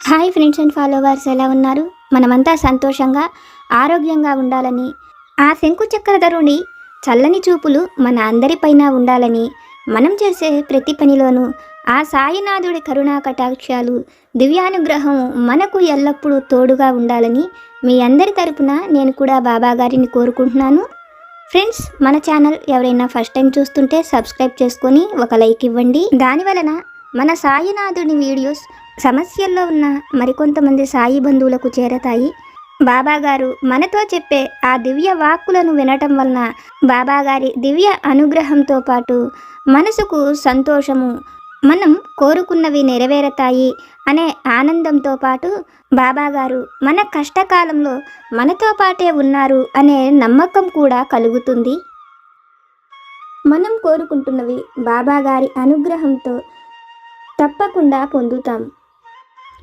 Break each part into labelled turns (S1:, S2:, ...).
S1: Hi friends and followers, ఎలా ఉన్నారు? మనమంతా సంతోషంగా ఆరోగ్యంగా ఉండాలని, ఆ శంకు చక్రధరుని చల్లని చూపులు మన అందరిపైన ఉండాలని, మనం చేసే ప్రతి పనిలోనూ ఆ సాయినాథుడి కరుణా కటాక్షాలు, దివ్యానుగ్రహం మనకు ఎల్లప్పుడూ తోడుగా ఉండాలని మీ అందరి తరపున నేను కూడా బాబా గారిని కోరుకుంటున్నాను. ఫ్రెండ్స్, మన ఛానల్ ఎవరైనా ఫస్ట్ టైం చూస్తుంటే సబ్స్క్రైబ్ చేసుకొని ఒక లైక్ ఇవ్వండి. దానివలన మన సాయినాథుని వీడియోస్ సమస్యల్లో ఉన్న మరికొంతమంది సాయి బంధువులకు చేరతాయి. బాబాగారు మనతో చెప్పే ఆ దివ్య వాక్కులను వినటం వలన బాబాగారి దివ్య అనుగ్రహంతో పాటు మనసుకు సంతోషము, మనం కోరుకున్నవి నెరవేరతాయి అనే ఆనందంతో పాటు బాబాగారు మన కష్టకాలంలో మనతో పాటే ఉన్నారు అనే నమ్మకం కూడా కలుగుతుంది. మనం కోరుకుంటున్నవి బాబాగారి అనుగ్రహంతో తప్పకుండా పొందుతాం.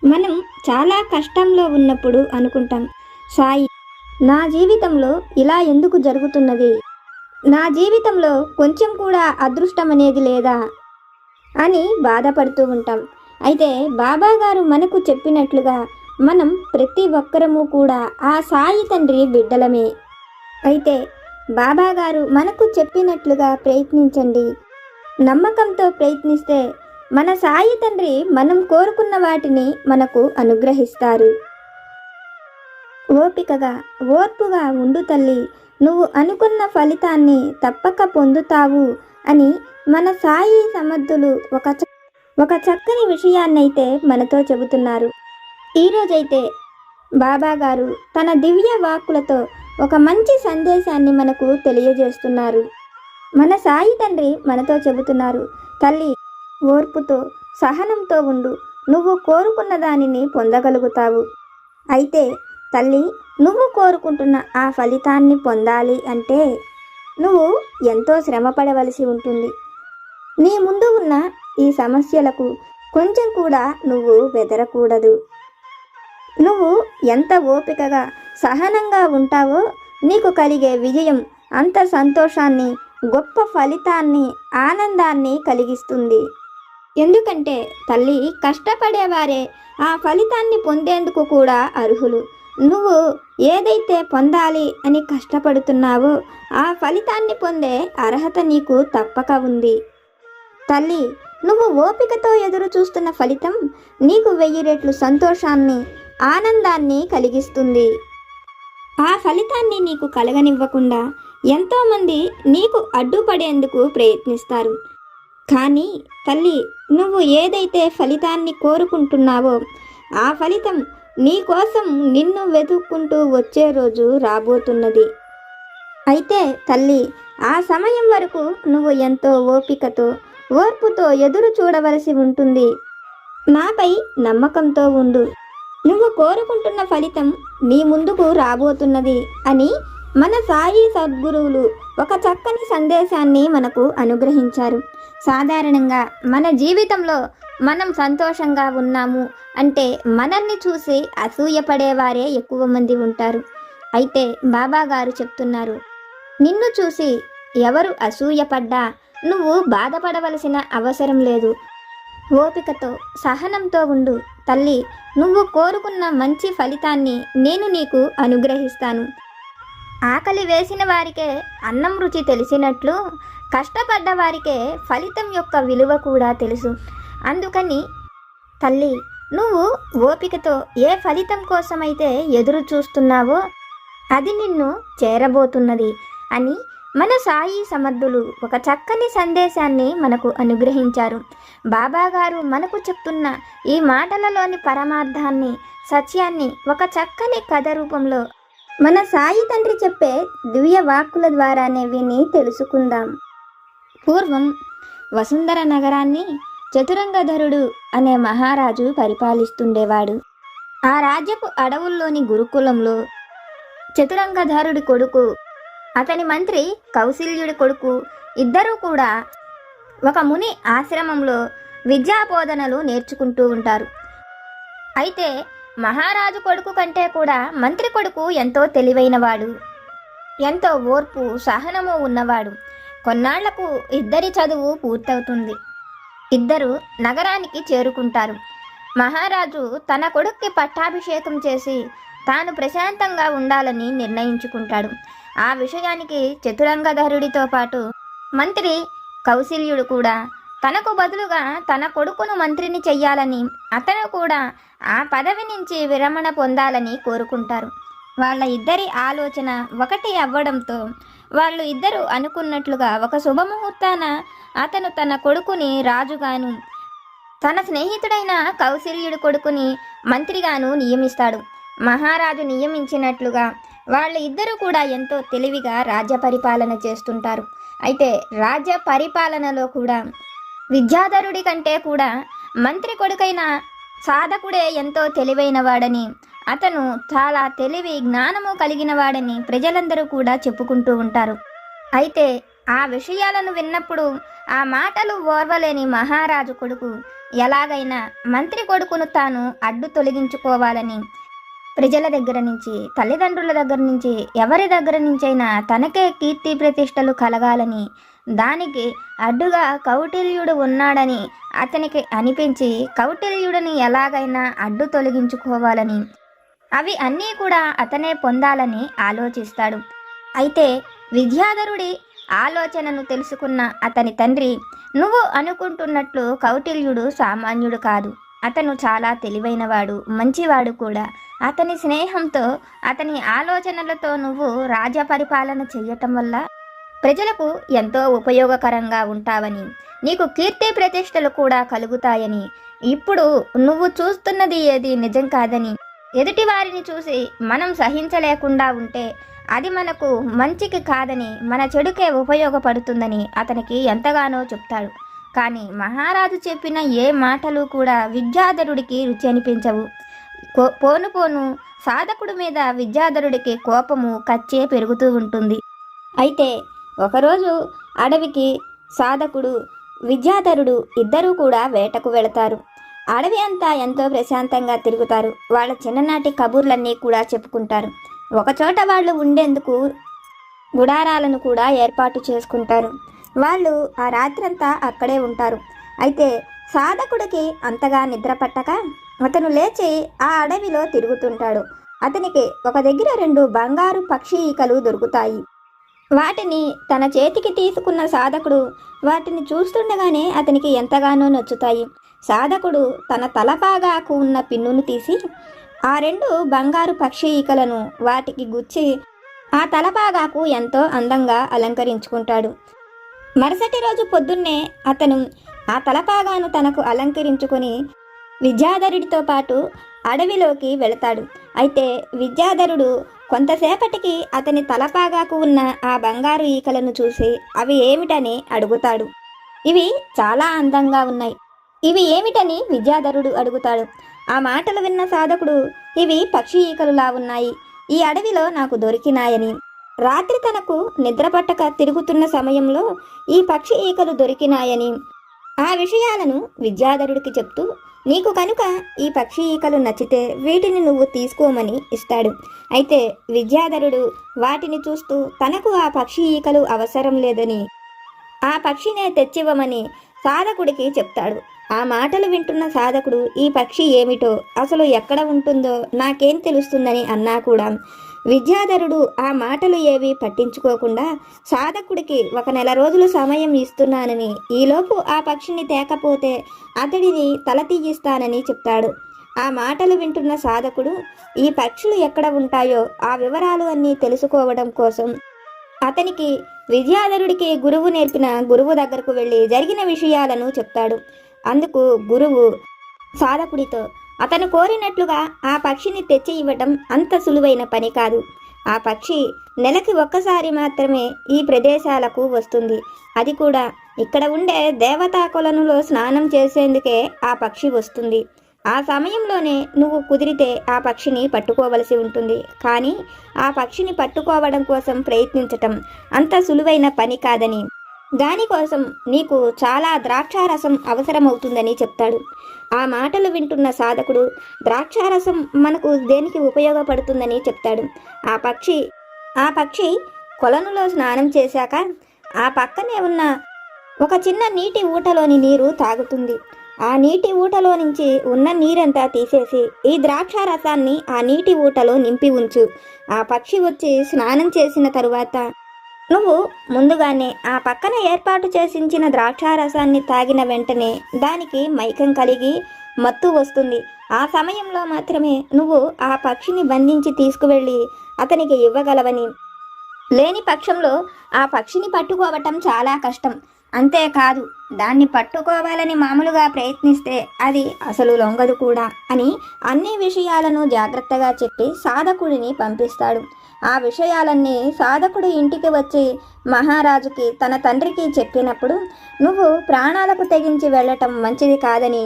S1: మనం చాలా కష్టంలో ఉన్నప్పుడు అనుకుంటాం, సాయి, నా జీవితంలో ఇలా ఎందుకు జరుగుతున్నది? నా జీవితంలో కొంచెం కూడా అదృష్టం అనేది లేదా అని బాధపడుతూ ఉంటాం. అయితే బాబాగారు మనకు చెప్పినట్లుగా మనం ప్రతి ఒక్కరము కూడా ఆ సాయి తండ్రి బిడ్డలమే. అయితే బాబాగారు మనకు చెప్పినట్లుగా ప్రయత్నించండి. నమ్మకంతో ప్రయత్నిస్తే మన సాయి తండ్రి మనం కోరుకున్న వాటిని మనకు అనుగ్రహిస్తారు. ఓపికగా, ఓర్పుగా ఉండు తల్లి, నువ్వు అనుకున్న ఫలితాన్ని తప్పక పొందుతావు అని మన సాయి సమర్థులు ఒక చక్కని విషయాన్నైతే మనతో చెబుతున్నారు. ఈరోజైతే బాబాగారు తన దివ్య వాక్కులతో ఒక మంచి సందేశాన్ని మనకు తెలియజేస్తున్నారు. మన సాయి తండ్రి మనతో చెబుతున్నారు, తల్లి, ఓర్పుతో, సహనంతో ఉండు, నువ్వు కోరుకున్న దానిని పొందగలుగుతావు. అయితే తల్లి, నువ్వు కోరుకుంటున్న ఆ ఫలితాన్ని పొందాలి అంటే నువ్వు ఎంతో శ్రమ పడవలసి ఉంటుంది. నీ ముందు ఉన్న ఈ సమస్యలకు కొంచెం కూడా నువ్వు బెదరకూడదు. నువ్వు ఎంత ఓపికగా, సహనంగా ఉంటావో నీకు కలిగే విజయం అంత సంతోషాన్ని, గొప్ప ఫలితాన్ని, ఆనందాన్ని కలిగిస్తుంది. ఎందుకంటే తల్లి, కష్టపడేవారే ఆ ఫలితాన్ని పొందేందుకు కూడా అర్హులు. నువ్వు ఏదైతే పొందాలి అని కష్టపడుతున్నావో ఆ ఫలితాన్ని పొందే అర్హత నీకు తప్పక ఉంది. తల్లి, నువ్వు ఓపికతో ఎదురు చూస్తున్న ఫలితం నీకు 1000 రెట్లు సంతోషాన్ని, ఆనందాన్ని కలిగిస్తుంది. ఆ ఫలితాన్ని నీకు కలగనివ్వకుండా ఎంతోమంది నీకు అడ్డుపడేందుకు ప్రయత్నిస్తారు. కానీ తల్లి, నువ్వు ఏదైతే ఫలితాన్ని కోరుకుంటున్నావో ఆ ఫలితం నీ కోసం నిన్ను వెతుక్కుంటూ వచ్చే రోజు రాబోతున్నది. అయితే తల్లి, ఆ సమయం వరకు నువ్వు ఎంతో ఓపికతో, ఓర్పుతో ఎదురు చూడవలసి ఉంటుంది. నాపై నమ్మకంతో ఉండు, నువ్వు కోరుకుంటున్న ఫలితం నీ ముందుకు రాబోతున్నది అని మన సాయి సద్గురువులు ఒక చక్కని సందేశాన్ని మనకు అనుగ్రహించారు. సాధారణంగా మన జీవితంలో మనం సంతోషంగా ఉన్నాము అంటే మనల్ని చూసి అసూయపడేవారే ఎక్కువ మంది ఉంటారు. అయితే బాబాగారు చెప్తున్నారు, నిన్ను చూసి ఎవరు అసూయపడ్డా నువ్వు బాధపడవలసిన అవసరం లేదు. ఓపికతో, సహనంతో ఉండు తల్లి, నువ్వు కోరుకున్న మంచి ఫలితాన్ని నేను నీకు అనుగ్రహిస్తాను. ఆకలి వేసిన వారికే అన్నం రుచి తెలిసినట్లు కష్టపడ్డ వారికే ఫలితం యొక్క విలువ కూడా తెలుసు. అందుకని తల్లి, నువ్వు ఓపికతో ఏ ఫలితం కోసమైతే ఎదురు చూస్తున్నావో అది నిన్ను చేరబోతున్నది అని మన సాయి సమర్థులు ఒక చక్కని సందేశాన్ని మనకు అనుగ్రహించారు. బాబాగారు మనకు చెప్తున్న ఈ మాటలలోని పరమార్థాన్ని, సత్యాన్ని ఒక చక్కని కథ రూపంలో మన సాయి తండ్రి చెప్పే దివ్య వాక్కుల ద్వారానే విని తెలుసుకుందాం. పూర్వం వసుంధర నగరాన్ని చతురంగధరుడు అనే మహారాజు పరిపాలిస్తుండేవాడు. ఆ రాజ్యపు అడవుల్లోని గురుకులంలో చతురంగధరుడి కొడుకు, అతని మంత్రి కౌశల్యుడి కొడుకు ఇద్దరూ కూడా ఒక ముని ఆశ్రమంలో విద్యాబోధనలు నేర్చుకుంటూ ఉంటారు. అయితే మహారాజు కొడుకు కంటే కూడా మంత్రి కొడుకు ఎంతో తెలివైనవాడు, ఎంతో ఓర్పు, సహనము ఉన్నవాడు. కొన్నాళ్లకు ఇద్దరి చదువు పూర్తవుతుంది. ఇద్దరు నగరానికి చేరుకుంటారు. మహారాజు తన కొడుక్కి పట్టాభిషేకం చేసి తాను ప్రశాంతంగా ఉండాలని నిర్ణయించుకుంటాడు. ఆ విషయానికి చతురంగధరుడితో పాటు మంత్రి కౌశల్యుడు కూడా తనకు బదులుగా తన కొడుకును మంత్రిని చెయ్యాలని, అతను కూడా ఆ పదవి నుంచి విరమణ పొందాలని కోరుకుంటారు. వాళ్ళ ఇద్దరి ఆలోచన ఒకటి అవ్వడంతో వాళ్ళు ఇద్దరు అనుకున్నట్లుగా ఒక శుభముహూర్తాన అతను తన కొడుకుని రాజుగాను, తన స్నేహితుడైన కౌశల్యుడి కొడుకుని మంత్రిగాను నియమిస్తాడు. మహారాజు నియమించినట్లుగా వాళ్ళ ఇద్దరు కూడా ఎంతో తెలివిగా రాజ్య పరిపాలన చేస్తుంటారు. అయితే రాజ్య పరిపాలనలో కూడా విద్యాధరుడి కంటే కూడా మంత్రి కొడుకైన సాధకుడే ఎంతో తెలివైన వాడని, అతను చాలా తెలివి జ్ఞానము కలిగిన వాడని ప్రజలందరూ కూడా చెప్పుకుంటూ ఉంటారు. అయితే ఆ విషయాలను విన్నప్పుడు ఆ మాటలు ఓర్వలేని మహారాజు కొడుకు ఎలాగైనా మంత్రి కొడుకును తాను అడ్డు తొలగించుకోవాలని, ప్రజల దగ్గర నుంచి, తల్లిదండ్రుల దగ్గర నుంచి, ఎవరి దగ్గర నుంచైనా తనకే కీర్తి ప్రతిష్టలు కలగాలని, దానికి అడ్డుగా కౌటిల్యుడు ఉన్నాడని అతనికి అనిపించి కౌటిల్యుడిని ఎలాగైనా అడ్డు తొలగించుకోవాలని, అవి అన్నీ కూడా అతనే పొందాలని ఆలోచిస్తాడు. అయితే విద్యాధరుడి ఆలోచనను తెలుసుకున్న అతని తండ్రి, నువ్వు అనుకుంటున్నట్లు కౌటిల్యుడు సామాన్యుడు కాదు, అతను చాలా తెలివైనవాడు, మంచివాడు కూడా. అతని స్నేహంతో, అతని ఆలోచనలతో నువ్వు రాజ్య పరిపాలన చెయ్యటం వల్ల ప్రజలకు ఎంతో ఉపయోగకరంగా ఉంటావని, నీకు కీర్తి ప్రతిష్టలు కూడా కలుగుతాయని, ఇప్పుడు నువ్వు చూస్తున్నది ఏది నిజం కాదని, ఎదుటి వారిని చూసి మనం సహించలేకుండా ఉంటే అది మనకు మంచికి కాదని, మన చెడుకే ఉపయోగపడుతుందని అతనికి ఎంతగానో చెప్తాడు. కానీ మహారాజు చెప్పిన ఏ మాటలు కూడా విద్యాధరుడికి రుచి అనిపించవు. పోను పోను సాధకుడి మీద విద్యాధరుడికి కోపము కచ్చే పెరుగుతూ ఉంటుంది. అయితే ఒకరోజు అడవికి సాధకుడు, విద్యాధరుడు ఇద్దరూ కూడా వేటకు వెళతారు. అడవి అంతా ఎంతో ప్రశాంతంగా తిరుగుతారు. వాళ్ళ చిన్ననాటి కబుర్లన్నీ కూడా చెప్పుకుంటారు. ఒకచోట వాళ్ళు ఉండేందుకు గుడారాలను కూడా ఏర్పాటు చేసుకుంటారు. వాళ్ళు ఆ రాత్రంతా అక్కడే ఉంటారు. అయితే సాధకుడికి అంతగా నిద్ర పట్టక అతను లేచి ఆ అడవిలో తిరుగుతుంటాడు. అతనికి ఒక దగ్గర 2 బంగారు పక్షి ఈకలు దొరుకుతాయి. వాటిని తన చేతికి తీసుకున్న సాధకుడు వాటిని చూస్తుండగానే అతనికి ఎంతగానో నచ్చుతాయి. సాధకుడు తన తలపాగాకు ఉన్న పిన్నును తీసి ఆ 2 బంగారు పక్షి ఈకలను వాటికి గుచ్చి ఆ తలపాగాకు ఎంతో అందంగా అలంకరించుకుంటాడు. మరుసటి రోజు పొద్దున్నే అతను ఆ తలపాగాను తనకు అలంకరించుకొని విద్యాధరుడితో పాటు అడవిలోకి వెళతాడు. అయితే విద్యాధరుడు కొంతసేపటికి అతని తలపాగాకు ఉన్న ఆ బంగారు ఈకలను చూసి అవి ఏమిటని అడుగుతాడు. ఇవి చాలా అందంగా ఉన్నాయి, ఇవి ఏమిటని విద్యాధరుడు అడుగుతాడు. ఆ మాటలు విన్న సాధకుడు, ఇవి పక్షి ఈకలులా ఉన్నాయి, ఈ అడవిలో నాకు దొరికినాయని, రాత్రి తనకు నిద్రపట్టక తిరుగుతున్న సమయంలో ఈ పక్షి ఈకలు దొరికినాయని ఆ విషయాలను విద్యాధరుడికి చెప్తూ, నీకు కనుక ఈ పక్షి ఈకలు నచ్చితే వీటిని నువ్వు తీసుకోమని ఇస్తాడు. అయితే విద్యాధరుడు వాటిని చూస్తూ తనకు ఆ పక్షి ఈకలు అవసరం లేదని, ఆ పక్షినే తెచ్చివ్వమని సాధకుడికి చెప్తాడు. ఆ మాటలు వింటున్న సాధకుడు, ఈ పక్షి ఏమిటో, అసలు ఎక్కడ ఉంటుందో నాకేం తెలుస్తుందని అన్నా కూడా విద్యాధరుడు ఆ మాటలు ఏవి పట్టించుకోకుండా సాధకుడికి 1 నెల రోజులు సమయం ఇస్తున్నానని, ఈలోపు ఆ పక్షిని తేకపోతే అతడిని తల తీయిస్తానని చెప్తాడు. ఆ మాటలు వింటున్న సాధకుడు ఈ పక్షులు ఎక్కడ ఉంటాయో ఆ వివరాలు అన్నీ తెలుసుకోవడం కోసం అతనికి విద్యాధరుడికి గురువు నేర్పిన గురువు దగ్గరకు వెళ్ళి జరిగిన విషయాలను చెప్తాడు. అందుకు గురువు సాధకుడితో, అతను కోరినట్లుగా ఆ పక్షిని తెచ్చి ఇవ్వటం అంత సులువైన పని కాదు. ఆ పక్షి నెలకి ఒక్కసారి మాత్రమే ఈ ప్రదేశాలకు వస్తుంది. అది కూడా ఇక్కడ ఉండే దేవతా కొలనులో స్నానం చేసేందుకే ఆ పక్షి వస్తుంది. ఆ సమయంలోనే నువ్వు కుదిరితే ఆ పక్షిని పట్టుకోవలసి ఉంటుంది. కానీ ఆ పక్షిని పట్టుకోవడం కోసం ప్రయత్నించటం అంత సులువైన పని కాదని, దానికోసం నీకు చాలా ద్రాక్షారసం అవసరమవుతుందని చెప్తాడు. ఆ మాటలు వింటున్న సాధకుడు, ద్రాక్షారసం మనకు దేనికి ఉపయోగపడుతుందని చెప్తాడు. ఆ పక్షి కొలనులో స్నానం చేశాక ఆ పక్కనే ఉన్న ఒక చిన్న నీటి ఊటలోని నీరు తాగుతుంది. ఆ నీటి ఊటలో నుంచి ఉన్న నీరంతా తీసేసి ఈ ద్రాక్ష రసాన్ని ఆ నీటి ఊటలో నింపి ఉంచు. ఆ పక్షి వచ్చి స్నానం చేసిన తరువాత నువ్వు ముందుగానే ఆ పక్కన ఏర్పాటు చేసించిన ద్రాక్షారసాన్ని తాగిన వెంటనే దానికి మైకం కలిగి మత్తు వస్తుంది. ఆ సమయంలో మాత్రమే నువ్వు ఆ పక్షిని బంధించి తీసుకువెళ్ళి అతనికి ఇవ్వగలవని, లేని పక్షంలో ఆ పక్షిని పట్టుకోవటం చాలా కష్టం. అంతేకాదు, దాన్ని పట్టుకోవాలని మామూలుగా ప్రయత్నిస్తే అది అసలు లొంగదు కూడా అని అన్ని విషయాలను జాగ్రత్తగా చెప్పి సాధకుడిని పంపిస్తాడు. ఆ విషయాలన్నీ సాధకుడు ఇంటికి వచ్చి మహారాజుకి తన తండ్రికి చెప్పినప్పుడు నువ్వు ప్రాణాలకు తెగించి వెళ్ళటం మంచిది కాదని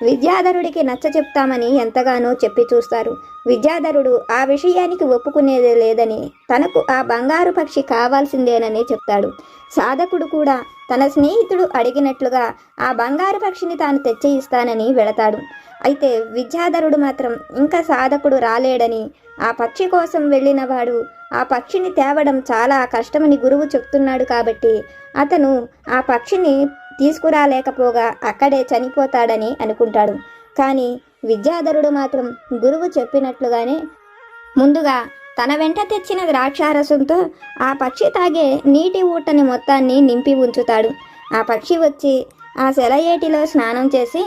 S1: విద్యాధరుడికి నచ్చ చెప్తామని ఎంతగానో చెప్పి చూస్తారు. విద్యాధరుడు ఆ విషయానికి ఒప్పుకునేదే లేదని, తనకు ఆ బంగారు పక్షి కావాల్సిందేనని చెప్తాడు. సాధకుడు కూడా తన స్నేహితుడు అడిగినట్లుగా ఆ బంగారు పక్షిని తాను తెచ్చి ఇస్తానని వెళతాడు. అయితే విద్యాధరుడు మాత్రం ఇంకా సాధకుడు రాలేడని, ఆ పక్షి కోసం వెళ్ళినవాడు ఆ పక్షిని తేవడం చాలా కష్టమని గురువు చెప్తున్నాడు కాబట్టి అతను ఆ పక్షిని తీసుకురాలేకపోగా అక్కడే చనిపోతాడని అనుకుంటాడు. కానీ విద్యాధరుడు మాత్రం గురువు చెప్పినట్లుగానే ముందుగా తన వెంట తెచ్చిన ద్రాక్షారసంతో ఆ పక్షి తాగే నీటి ఊటని మొత్తాన్ని నింపి ఉంచుతాడు. ఆ పక్షి వచ్చి ఆ సెలయేటిలో స్నానం చేసి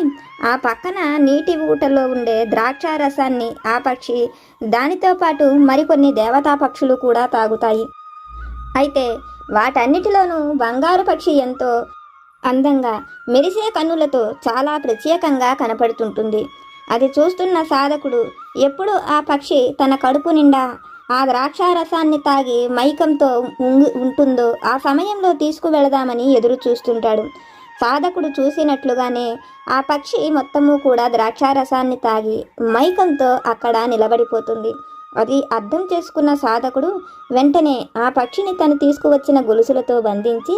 S1: ఆ పక్కన నీటి ఊటలో ఉండే ద్రాక్షారసాన్ని ఆ పక్షి, దానితో పాటు మరికొన్ని దేవతా పక్షులు కూడా తాగుతాయి. అయితే వాటన్నిటిలోనూ బంగారు పక్షి ఎంతో అందంగా మెరిసే కన్నులతో చాలా ప్రత్యేకంగా కనపడుతుంటుంది. అది చూస్తున్న సాధకుడు ఎప్పుడు ఆ పక్షి తన కడుపు నిండా ఆ ద్రాక్షారసాన్ని తాగి మైకంతో ఉంటుందో ఆ సమయంలో తీసుకువెళదామని ఎదురు చూస్తుంటాడు. సాధకుడు చూసినట్లుగానే ఆ పక్షి మొత్తము కూడా ద్రాక్షారసాన్ని తాగి మైకంతో అక్కడ నిలబడిపోతుంది. అది అర్థం చేసుకున్న సాధకుడు వెంటనే ఆ పక్షిని తను తీసుకువచ్చిన గొలుసులతో బంధించి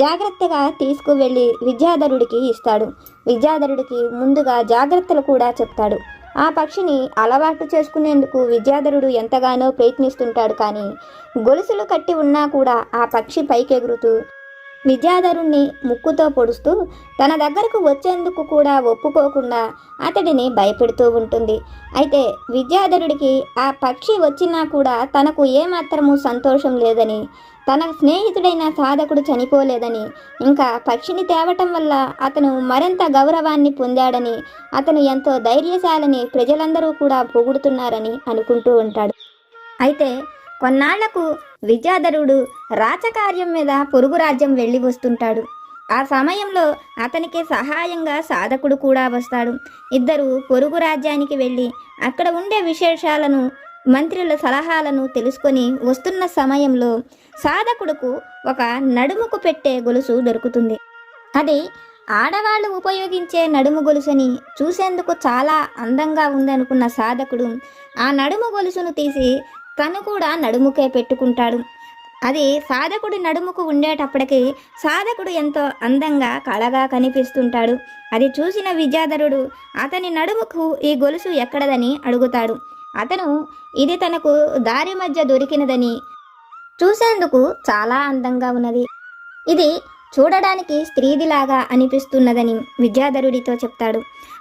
S1: జాగ్రత్తగా తీసుకువెళ్ళి విద్యాధరుడికి ఇస్తాడు. విద్యాధరుడికి ముందుగా జాగ్రత్తలు కూడా చెప్తాడు. ఆ పక్షిని అలవాటు చేసుకునేందుకు విద్యాధరుడు ఎంతగానో ప్రయత్నిస్తుంటాడు. కానీ గొలుసులు కట్టి ఉన్నా కూడా ఆ పక్షి పైకెగురుతూ విద్యాధరుణ్ణి ముక్కుతో పొడుస్తూ తన దగ్గరకు వచ్చేందుకు కూడా ఒప్పుకోకుండా అతడిని భయపెడుతూ ఉంటుంది. అయితే విద్యాధరుడికి ఆ పక్షి వచ్చినా కూడా తనకు ఏమాత్రము సంతోషం లేదని, తన స్నేహితుడైన సాధకుడు చనిపోలేదని, ఇంకా పక్షిని తేవటం వల్ల అతను మరింత గౌరవాన్ని పొందాడని, అతను ఎంతో ధైర్యశాలని ప్రజలందరూ కూడా పొగుడుతున్నారని అనుకుంటూ ఉంటాడు. అయితే కొన్నాళ్లకు విద్యాధరుడు రాచకార్యం మీద పొరుగు రాజ్యం వెళ్ళి వస్తుంటాడు. ఆ సమయంలో అతనికి సహాయంగా సాధకుడు కూడా వస్తాడు. ఇద్దరు పొరుగు రాజ్యానికి వెళ్ళి అక్కడ ఉండే విశేషాలను, మంత్రుల సలహాలను తెలుసుకొని వస్తున్న సమయంలో సాధకుడుకు ఒక నడుముకు పెట్టే గొలుసు దొరుకుతుంది. అది ఆడవాళ్ళు ఉపయోగించే నడుము గొలుసుని చూసేందుకు చాలా అందంగా ఉందనుకున్న సాధకుడు ఆ నడుము గొలుసును తీసి తను కూడా నడుముకే పెట్టుకుంటాడు. అది సాధకుడి నడుముకు ఉండేటప్పటికి సాధకుడు ఎంతో అందంగా కళగా కనిపిస్తుంటాడు. అది చూసిన విద్యాధరుడు అతని నడుముకు ఈ గొలుసు ఎక్కడదని అడుగుతాడు. అతను ఇది తనకు దారి మధ్య దొరికినదని, చూసేందుకు చాలా అందంగా ఉన్నది, ఇది చూడడానికి స్త్రీదిలాగా అనిపిస్తున్నదని విద్యాధరుడితో చెప్తాడు.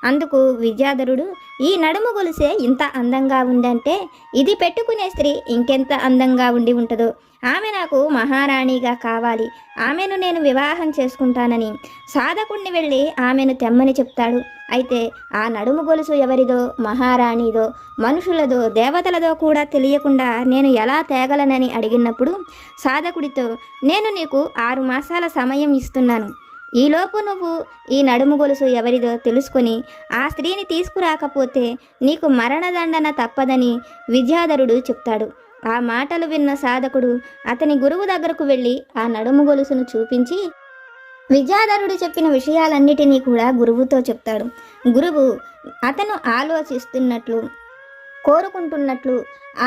S1: అందుకు విద్యాధరుడు, ఈ నడుము గొలుసే ఇంత అందంగా ఉందంటే ఇది పెట్టుకునే స్త్రీ ఇంకెంత అందంగా ఉండి ఉంటుందో, ఆమె నాకు మహారాణిగా కావాలి, ఆమెను నేను వివాహం చేసుకుంటానని సాధకుణ్ణి వెళ్ళి ఆమెను తెమ్మని చెప్తాడు. అయితే ఆ నడుము గొలుసు ఎవరిదో, మహారాణిదో, మనుషులదో, దేవతలదో కూడా తెలియకుండా నేను ఎలా తేగలనని అడిగినప్పుడు సాధకుడితో, నేను నీకు 6 మాసాల సమయం ఇస్తున్నాను, ఈలోపు నువ్వు ఈ నడుము గొలుసు ఎవరిదో తెలుసుకొని ఆ స్త్రీని తీసుకురాకపోతే నీకు మరణదండన తప్పదని విద్యాధరుడు చెప్తాడు. ఆ మాటలు విన్న సాధకుడు అతని గురువు దగ్గరకు వెళ్ళి ఆ నడుము గొలుసును చూపించి విద్యాధరుడు చెప్పిన విషయాలన్నిటినీ కూడా గురువుతో చెప్తాడు. గురువు అతను ఆలోచిస్తున్నట్లు, కోరుకుంటున్నట్లు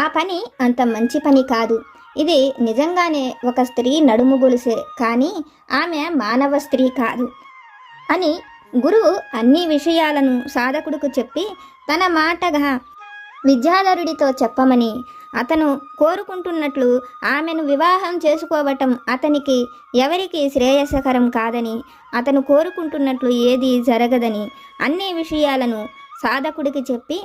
S1: ఆ పని అంత మంచి పని కాదు, ఇది నిజంగానే ఒక స్త్రీ నడుము గొలుసే, కానీ ఆమె మానవ స్త్రీ కాదు అని గురువు అన్ని విషయాలను సాధకుడికి చెప్పి తన మాటగా విద్యాధరుడితో చెప్పమని అతను కోరుకుంటున్నట్లు ఆమెను వివాహం చేసుకోవటం అతనికి ఎవరికి శ్రేయస్కరం కాదని, అతను కోరుకుంటున్నట్లు ఏది జరగదని అన్ని విషయాలను సాధకుడికి చెప్పి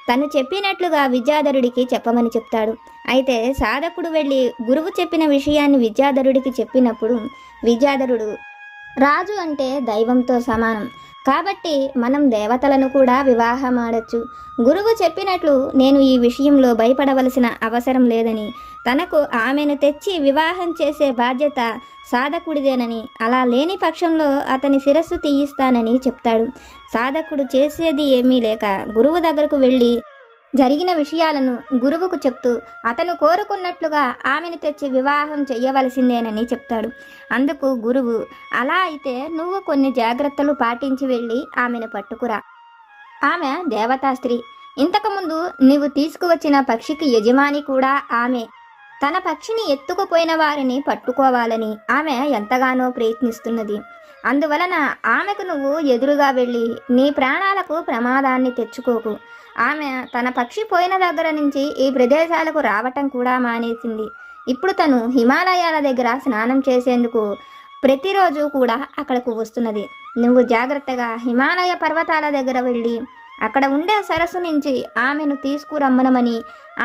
S1: తను చెప్పినట్లుగా విద్యాధరుడికి చెప్పమని చెప్తాడు. అయితే సాధకుడు వెళ్ళి గురువు చెప్పిన విషయాన్ని విద్యాధరుడికి చెప్పినప్పుడు విద్యాధరుడు, రాజు అంటే దైవంతో సమానం కాబట్టి మనం దేవతలను కూడా వివాహం ఆడచ్చు. గురువు చెప్పినట్లు నేను ఈ విషయంలో భయపడవలసిన అవసరం లేదని, తనకు ఆమెను తెచ్చి వివాహం చేసే బాధ్యత సాధకుడిదేనని, అలా లేని పక్షంలో అతని శిరస్సు తీయిస్తానని చెప్తాడు. సాధకుడు చేసేది ఏమీ లేక గురువు దగ్గరకు వెళ్ళి జరిగిన విషయాలను గురువుకు చెప్తూ అతను కోరుకున్నట్లుగా ఆమెను తెచ్చి వివాహం చెయ్యవలసిందేనని చెప్తాడు. అందుకు గురువు, అలా అయితే నువ్వు కొన్ని జాగ్రత్తలు పాటించి వెళ్ళి ఆమెను పట్టుకురా. ఆమె దేవతా స్త్రీ. ఇంతకుముందు నీవు తీసుకువచ్చిన పక్షికి యజమాని కూడా ఆమె. తన పక్షిని ఎత్తుకుపోయిన వారిని పట్టుకోవాలని ఆమె ఎంతగానో ప్రయత్నిస్తున్నది. అందువలన ఆమెకు నువ్వు ఎదురుగా వెళ్ళి నీ ప్రాణాలకు ప్రమాదాన్ని తెచ్చుకోకు. ఆమె తన పక్షి పోయిన దగ్గర నుంచి ఈ ప్రదేశాలకు రావటం కూడా మానేసింది. ఇప్పుడు తను హిమాలయాల దగ్గర స్నానం చేసేందుకు ప్రతిరోజు కూడా అక్కడకు వస్తున్నది. నువ్వు జాగ్రత్తగా హిమాలయ పర్వతాల దగ్గర వెళ్ళి అక్కడ ఉండే సరస్సు నుంచి ఆమెను తీసుకురమ్మనమని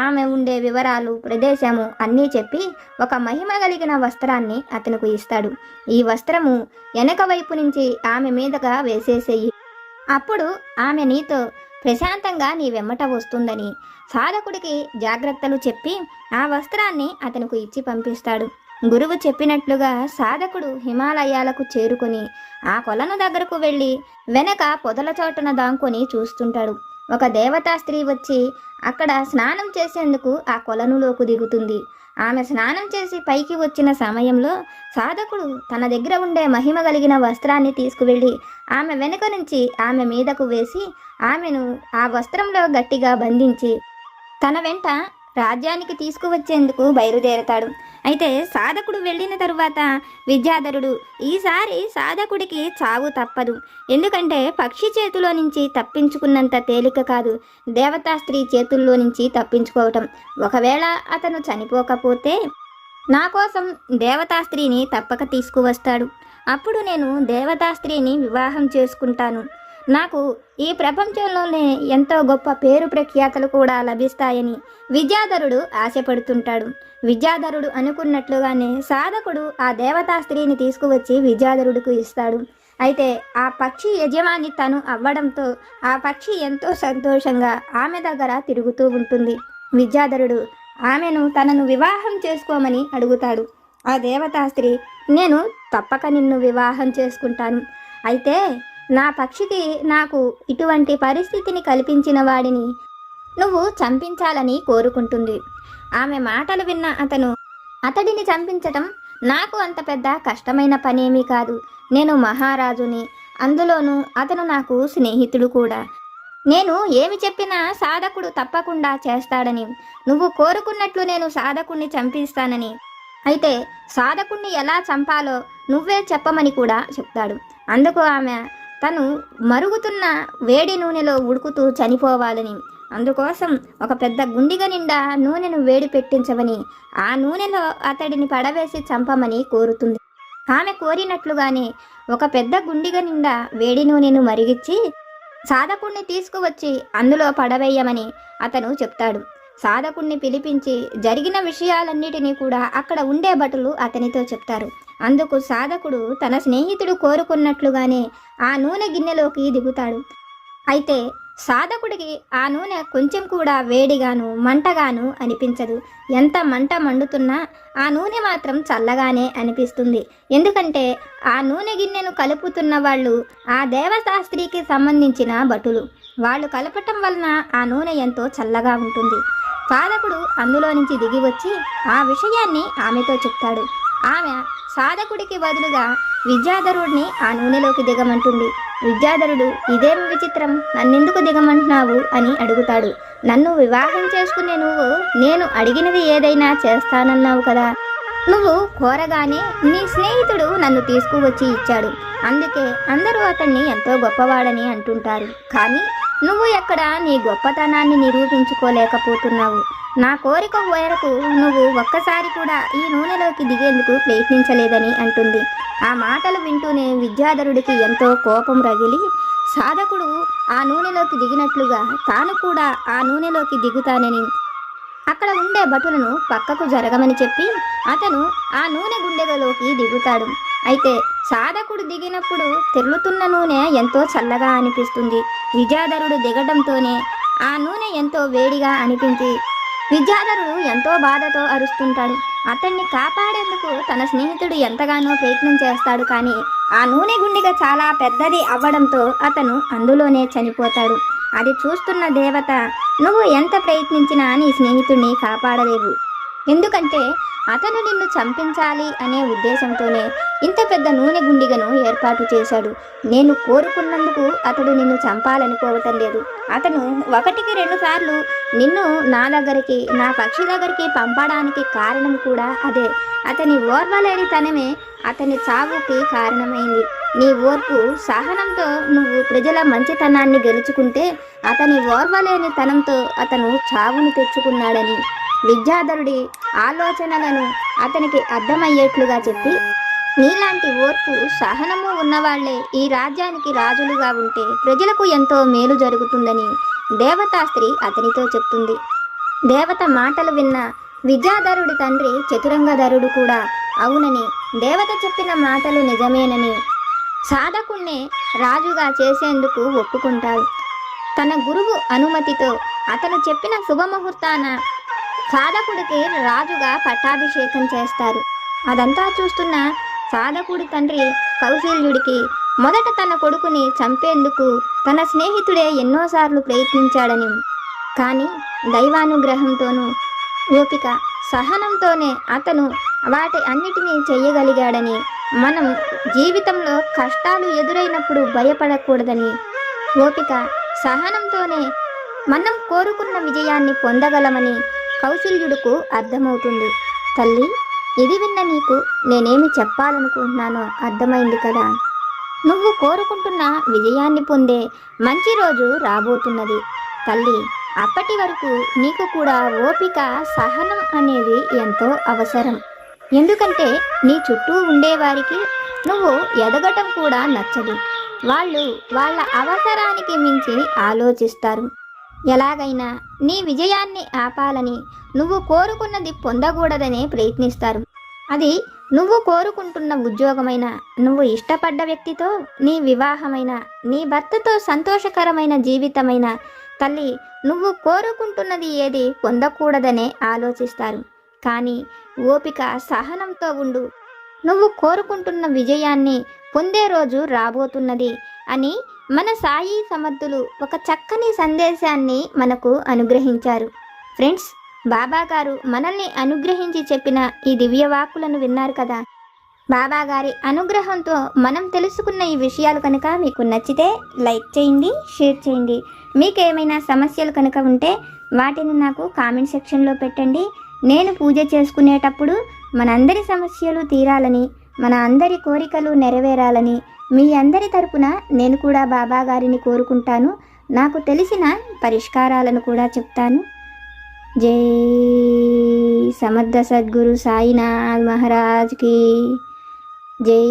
S1: ఆమె ఉండే వివరాలు, ప్రదేశము అన్నీ చెప్పి ఒక మహిమ కలిగిన వస్త్రాన్ని అతనికి ఇస్తాడు. ఈ వస్త్రము వెనక వైపు నుంచి ఆమె మీదగా వేసేసేయి. అప్పుడు ఆమె నీతో ప్రశాంతంగా నీ వెమ్మట వస్తుందని సాధకుడికి జాగ్రత్తలు చెప్పి ఆ వస్త్రాన్ని అతనికి ఇచ్చి పంపిస్తాడు. గురువు చెప్పినట్లుగా సాధకుడు హిమాలయాలకు చేరుకొని ఆ కొలను దగ్గరకు వెళ్ళి వెనక పొదల చోటున దాంకొని చూస్తుంటాడు. ఒక దేవతా స్త్రీ వచ్చి అక్కడ స్నానం చేసేందుకు ఆ కొలనులోకి దిగుతుంది. ఆమె స్నానం చేసి పైకి వచ్చిన సమయంలో సాధకుడు తన దగ్గర ఉండే మహిమ కలిగిన వస్త్రాన్ని తీసుకువెళ్ళి ఆమె వెనుక నుంచి ఆమె మీదకు వేసి ఆమెను ఆ వస్త్రంలో గట్టిగా బంధించి తన వెంట రాజ్యానికి తీసుకువచ్చేందుకు బయలుదేరతాడు. అయితే సాధకుడు వెళ్ళిన తరువాత విద్యాధరుడు, ఈసారి సాధకుడికి చావు తప్పదు. ఎందుకంటే పక్షి చేతిలో నుంచి తప్పించుకున్నంత తేలిక కాదు దేవతా స్త్రీ చేతుల్లో నుంచి తప్పించుకోవటం. ఒకవేళ అతను చనిపోకపోతే నా కోసం దేవతా స్త్రీని తప్పక తీసుకువస్తాడు. అప్పుడు నేను దేవతా స్త్రీని వివాహం చేసుకుంటాను. నాకు ఈ ప్రపంచంలోనే ఎంతో గొప్ప పేరు ప్రఖ్యాతలు కూడా లభిస్తాయని విద్యాధరుడు ఆశపడుతుంటాడు. విద్యాధరుడు అనుకున్నట్లుగానే సాధకుడు ఆ దేవతా స్త్రీని తీసుకువచ్చి విద్యాధరుడికి ఇస్తాడు. అయితే ఆ పక్షి యజమాని తను అవ్వడంతో ఆ పక్షి ఎంతో సంతోషంగా ఆమె దగ్గర తిరుగుతూ ఉంటుంది. విద్యాధరుడు ఆమెను తనను వివాహం చేసుకోమని అడుగుతాడు. ఆ దేవతా స్త్రీ, నేను తప్పక నిన్ను వివాహం చేసుకుంటాను. అయితే నా పక్షికి నాకు ఇటువంటి పరిస్థితిని కల్పించిన వాడిని నువ్వు చంపించాలని కోరుకుంటుంది. ఆమె మాటలు విన్న అతడిని చంపించటం నాకు అంత పెద్ద కష్టమైన పనేమీ కాదు. నేను మహారాజుని, అందులోనూ అతను నాకు స్నేహితుడు కూడా. నేను ఏమి చెప్పినా సాధకుడు తప్పకుండా చేస్తాడని, నువ్వు కోరుకున్నట్లు నేను సాధకుణ్ణి చంపిస్తానని, అయితే సాధకుణ్ణి ఎలా చంపాలో నువ్వే చెప్పమని కూడా చెప్తాడు. అందుకు ఆమె తను మరుగుతున్న వేడి నూనెలో ఉడుకుతూ చనిపోవాలని, అందుకోసం ఒక పెద్ద గుండిగ నిండా నూనెను వేడి పెట్టించమని ఆ నూనెలో అతడిని పడవేసి చంపమని కోరుతుంది. ఆమె కోరినట్లుగానే ఒక పెద్ద గుండిగ నిండా వేడి నూనెను మరిగించి సాధకుణ్ణి తీసుకువచ్చి అందులో పడవేయమని అతను చెప్తాడు. సాధకుణ్ణి పిలిపించి జరిగిన విషయాలన్నిటినీ కూడా అక్కడ ఉండే భటులు అతనితో చెప్తారు. అందుకు సాధకుడు తన స్నేహితుడు కోరుకున్నట్లుగానే ఆ నూనె గిన్నెలోకి దిగుతాడు. అయితే సాధకుడికి ఆ నూనె కొంచెం కూడా వేడిగాను మంటగాను అనిపించదు. ఎంత మంట మండుతున్నా ఆ నూనె మాత్రం చల్లగానే అనిపిస్తుంది. ఎందుకంటే ఆ నూనె గిన్నెను కలుపుతున్న వాళ్ళు ఆ దేవశాస్త్రికి సంబంధించిన భటులు. వాళ్ళు కలపటం వలన ఆ నూనె ఎంతో చల్లగా ఉంటుంది. సాధకుడు అందులో నుంచి దిగి వచ్చి ఆ విషయాన్ని ఆమెతో చెప్తాడు. ఆమె సాధకుడికి బదులుగా విద్యాధరుడిని ఆ నూనెలోకి దిగమంటుంది. విద్యాధరుడు, ఇదేం విచిత్రం, నన్నెందుకు దిగమంటున్నావు అని అడుగుతాడు. నన్ను వివాహం చేసుకునే నువ్వు నేను అడిగినది ఏదైనా చేస్తానన్నావు కదా, నువ్వు కోరగానే నీ స్నేహితుడు నన్ను తీసుకువచ్చి ఇచ్చాడు. అందుకే అందరూ అతన్ని ఎంతో గొప్పవాడని అంటుంటారు. కానీ నువ్వు ఎక్కడ నీ గొప్పతనాన్ని నిరూపించుకోలేకపోతున్నావు. నా కోరిక మేరకు నువ్వు ఒక్కసారి కూడా ఈ నూనెలోకి దిగేందుకు ప్రయత్నించలేదని అంటుంది. ఆ మాటలు వింటూనే విద్యాధరుడికి ఎంతో కోపం రగిలి సాధకుడు ఆ నూనెలోకి దిగినట్లుగా తాను కూడా ఆ నూనెలోకి దిగుతానని అక్కడ ఉండే భటులను పక్కకు జరగమని చెప్పి అతను ఆ నూనె గుండెగలోకి దిగుతాడు. అయితే సాధకుడు దిగినప్పుడు తెరులుతున్న నూనె ఎంతో చల్లగా అనిపిస్తుంది. విద్యాధరుడు దిగడంతోనే ఆ నూనె ఎంతో వేడిగా అనిపించి విద్యాధరుడు ఎంతో బాధతో అరుస్తుంటాడు. అతన్ని కాపాడేందుకు తన స్నేహితుడు ఎంతగానో ప్రయత్నం చేస్తాడు. కానీ ఆ నూనె గుండెగా చాలా పెద్దది అవ్వడంతో అతను అందులోనే చనిపోతాడు. అది చూస్తున్న దేవత, నువ్వు ఎంత ప్రయత్నించినా నీ స్నేహితుడిని కాపాడలేవు. ఎందుకంటే అతను నిన్ను చంపించాలి అనే ఉద్దేశంతోనే ఇంత పెద్ద నూనె గుండిగను ఏర్పాటు చేశాడు. నేను కోరుకున్నందుకు అతడు నిన్ను చంపాలనుకోవటం లేదు. అతను 1-2 సార్లు నిన్ను నా దగ్గరికి, నా పక్షి దగ్గరికి పంపడానికి కారణం కూడా అదే. అతని ఓర్వలేనితనమే అతని చావుకి కారణమైంది. నీ ఓర్పు సహనంతో నువ్వు ప్రజల మంచితనాన్ని గెలుచుకుంటే అతని ఓర్వలేనితనంతో అతను చావును తెచ్చుకున్నాడని విద్యాధరుడి ఆలోచనలను అతనికి అర్థమయ్యేట్లుగా చెప్పి, నీలాంటి ఓర్పు సహనము ఉన్నవాళ్లే ఈ రాజ్యానికి రాజులుగా ఉంటే ప్రజలకు ఎంతో మేలు జరుగుతుందని దేవతాస్త్రీ అతనితో చెప్తుంది. దేవత మాటలు విన్న విద్యాధరుడి తండ్రి చతురంగధరుడు కూడా అవునని, దేవత చెప్పిన మాటలు నిజమేనని సాధకుణ్ణే రాజుగా చేసేందుకు ఒప్పుకుంటాడు. తన గురువు అనుమతితో అతను చెప్పిన శుభముహూర్తాన సాధకుడికి రాజుగా పట్టాభిషేకం చేస్తారు. అదంతా చూస్తున్న సాధకుడి తండ్రి కౌశల్యుడికి మొదట తన కొడుకుని చంపేందుకు తన స్నేహితుడే ఎన్నోసార్లు ప్రయత్నించాడని, కానీ దైవానుగ్రహంతోనూ ఓపిక సహనంతోనే అతను వాటి అన్నిటినీ చెయ్యగలిగాడని, మనం జీవితంలో కష్టాలు ఎదురైనప్పుడు భయపడకూడదని, ఓపిక సహనంతోనే మనం కోరుకున్న విజయాన్ని పొందగలమని కౌశల్యుడుకు అర్థమవుతుంది. తల్లి, ఇది విన్న నీకు నేనేమి చెప్పాలనుకుంటున్నానో అర్థమైంది కదా. నువ్వు కోరుకుంటున్న విజయాన్ని పొందే మంచి రోజు రాబోతున్నది తల్లి. అప్పటి వరకు నీకు కూడా ఓపిక సహనం అనేది ఎంతో అవసరం. ఎందుకంటే నీ చుట్టూ ఉండేవారికి నువ్వు ఎదగటం కూడా నచ్చదు. వాళ్ళు వాళ్ళ అవసరానికి మించి ఆలోచిస్తారు. ఎలాగైనా నీ విజయాన్ని ఆపాలని, నువ్వు కోరుకున్నది పొందకూడదనే ప్రయత్నిస్తారు. అది నువ్వు కోరుకుంటున్న ఉద్యోగమైనా, నువ్వు ఇష్టపడ్డ వ్యక్తితో నీ వివాహమైన, నీ భర్తతో సంతోషకరమైన జీవితమైన, తల్లి నువ్వు కోరుకుంటున్నది ఏది పొందకూడదనే ఆలోచిస్తారు. కానీ ఓపిక సహనంతో ఉండు, నువ్వు కోరుకుంటున్న విజయాన్ని పొందే రోజు రాబోతున్నది అని మన సాయి సమర్థులు ఒక చక్కని సందేశాన్ని మనకు అనుగ్రహించారు. ఫ్రెండ్స్, బాబాగారు మనల్ని అనుగ్రహించి చెప్పిన ఈ దివ్యవాక్కులను విన్నారు కదా. బాబాగారి అనుగ్రహంతో మనం తెలుసుకున్న ఈ విషయాలు కనుక మీకు నచ్చితే లైక్ చేయండి, షేర్ చేయండి. మీకు ఏమైనా సమస్యలు కనుక ఉంటే వాటిని నాకు కామెంట్ సెక్షన్లో పెట్టండి. నేను పూజ చేసుకునేటప్పుడు మనందరి సమస్యలు తీరాలని, మన అందరి కోరికలు నెరవేరాలని మీ అందరి తరపున నేను కూడా బాబా గారిని కోరుకుంటాను. నాకు తెలిసిన పరిష్కారాలను కూడా చెప్తాను. జై సమర్థ సద్గురు సాయినాథ్ మహారాజ్ కి జై.